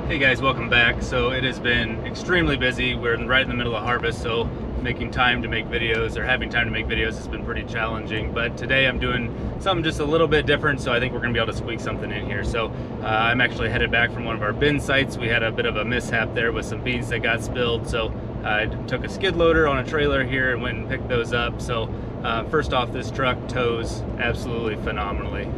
Hey guys, welcome back. So it has been extremely busy. We're right in the middle of harvest, so making time to make videos or having time to make videos has been pretty challenging. But today I'm doing something just a little bit different, so I think we're gonna be able to squeak something in here. So I'm actually headed back from one of our bin sites. We had a bit of a mishap there with some beans that got spilled, so I took a skid loader on a trailer here and went and picked those up. So first off, this truck tows absolutely phenomenally.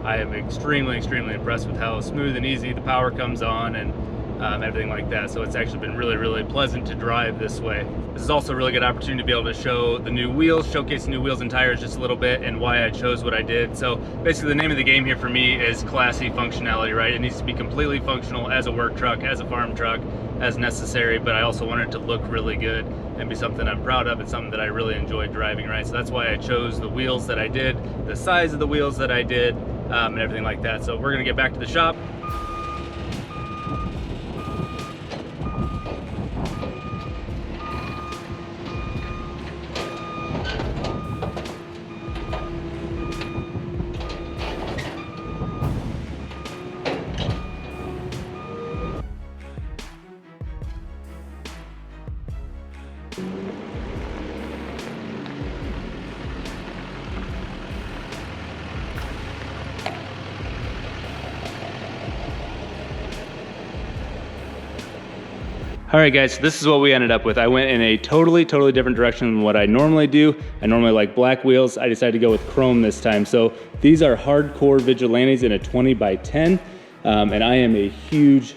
I am extremely impressed with how smooth and easy the power comes on and everything like that. So it's actually been really pleasant to drive this way. This is also a really good opportunity to be able to show the new wheels, showcase the new wheels and tires just a little bit and why I chose what I did. So basically the name of the game here for me is classy functionality, right? It needs to be completely functional as a work truck, as a farm truck, as necessary, but I also want it to look really good and be something I'm proud of and something that I really enjoy driving, right? So that's why I chose the wheels that I did, the size of the wheels that I did, and everything like that. So we're gonna get back to the shop. All right guys, so this is what we ended up with. I went in a totally different direction than what I normally do. I normally like black wheels. I decided to go with chrome this time. So these are hardcore Vigilantes in a 20x10. And I am a huge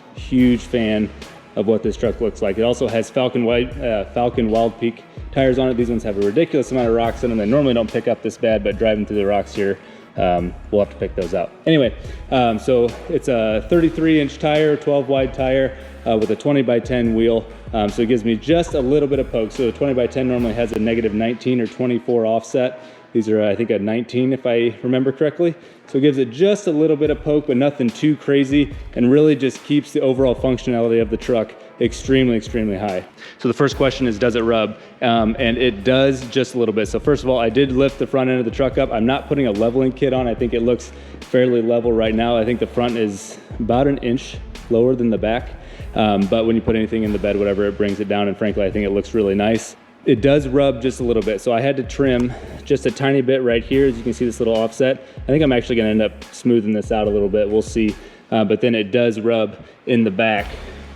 fan of what this truck looks like. It also has Falcon Wild Peak tires on it. These ones have a ridiculous amount of rocks in them. They normally don't pick up this bad, but driving through the rocks here, we'll have to pick those out. Anyway, so it's a 33-inch tire, 12 wide tire with a 20x10 wheel. So it gives me just a little bit of poke. So a 20x10 normally has a -19 or 24 offset. These are, I think, a 19 if I remember correctly. So it gives it just a little bit of poke, but nothing too crazy, and really just keeps the overall functionality of the truck extremely high. So the first question is, does it rub? And it does just a little bit. So first of all, I did lift the front end of the truck up. I'm not putting a leveling kit on. I think it looks fairly level right now. I think the front is about an inch lower than the back. But when you put anything in the bed, whatever, it brings it down. And frankly, I think it looks really nice. It does rub just a little bit. So I had to trim just a tiny bit right here. As you can see this little offset. I think I'm actually gonna end up smoothing this out a little bit. We'll see. But then it does rub in the back,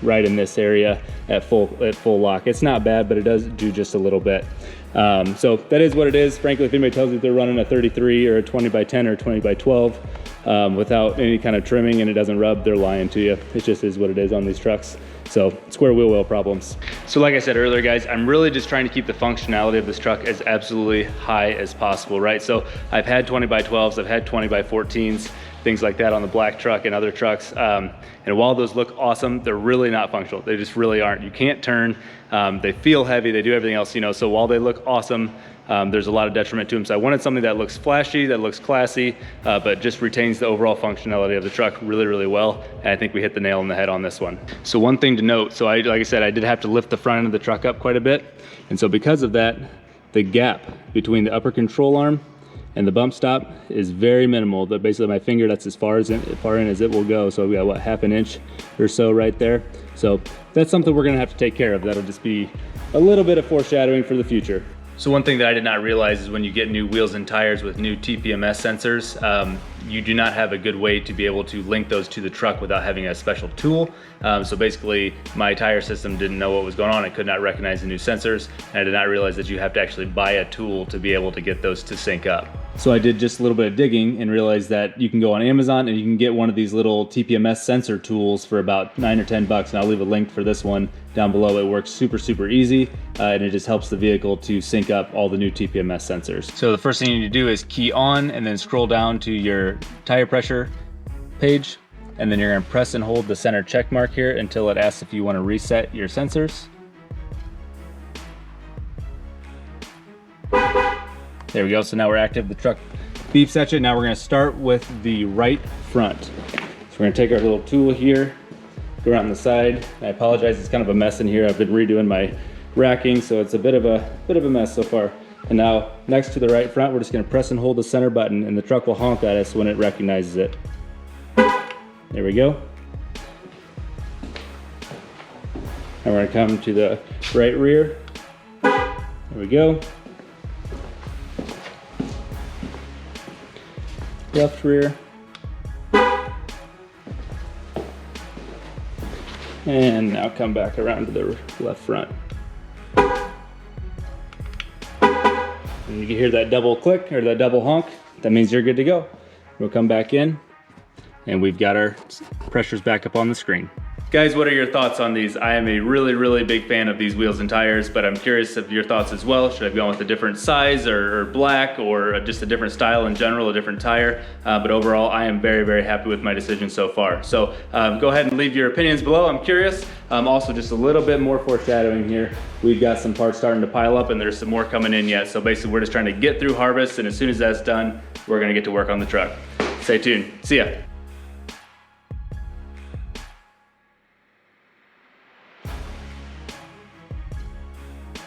right in this area at full lock. It's not bad, but it does do just a little bit. So that is what it is. Frankly, if anybody tells you they're running a 33 or a 20x10 or a 20x12 without any kind of trimming and it doesn't rub, they're lying to you. It just is what it is on these trucks. So square wheel well problems. So like I said earlier, guys, I'm really just trying to keep the functionality of this truck as absolutely high as possible, right? So I've had 20x12s, I've had 20x14s, things like that on the black truck and other trucks. And while those look awesome, they're really not functional. They just really aren't. You can't turn, they feel heavy, they do everything else, you know, so while they look awesome, there's a lot of detriment to them. So I wanted something that looks flashy, that looks classy, but just retains the overall functionality of the truck really well. And I think we hit the nail on the head on this one. So one thing to note, so like I said, I did have to lift the front end of the truck up quite a bit. And so because of that, the gap between the upper control arm and the bump stop is very minimal. But basically my finger, that's as far in as it will go. So we got, what, half an inch or so right there. So that's something we're gonna have to take care of. That'll just be a little bit of foreshadowing for the future. So one thing that I did not realize is when you get new wheels and tires with new TPMS sensors, you do not have a good way to be able to link those to the truck without having a special tool. So basically my tire system didn't know what was going on. It could not recognize the new sensors. And I did not realize that you have to actually buy a tool to be able to get those to sync up. So I did just a little bit of digging and realized that you can go on Amazon and you can get one of these little TPMS sensor tools for about $9 or $10. And I'll leave a link for this one down below. It works super easy and it just helps the vehicle to sync up all the new TPMS sensors. So the first thing you need to do is key on and then scroll down to your tire pressure page. And then you're gonna press and hold the center check mark here until it asks if you wanna reset your sensors. There we go, so now we're active. The truck beeps at you. Now we're gonna start with the right front. So we're gonna take our little tool here, go around the side. I apologize, it's kind of a mess in here. I've been redoing my racking, so it's a bit of a mess so far. And now next to the right front, we're just gonna press and hold the center button and the truck will honk at us when it recognizes it. There we go. And we're gonna come to the right rear. There we go. Left rear. And now come back around to the left front. And you can hear that double click or that double honk. That means you're good to go. We'll come back in and we've got our pressures back up on the screen. Guys, what are your thoughts on these? I am a really big fan of these wheels and tires, but I'm curious of your thoughts as well. Should I have gone with a different size or black, or just a different style in general, a different tire? But overall, I am very happy with my decision so far. So go ahead and leave your opinions below. I'm curious. Also, just a little bit more foreshadowing here. We've got some parts starting to pile up and there's some more coming in yet. So basically, we're just trying to get through harvest, and as soon as that's done, we're gonna get to work on the truck. Stay tuned. See ya.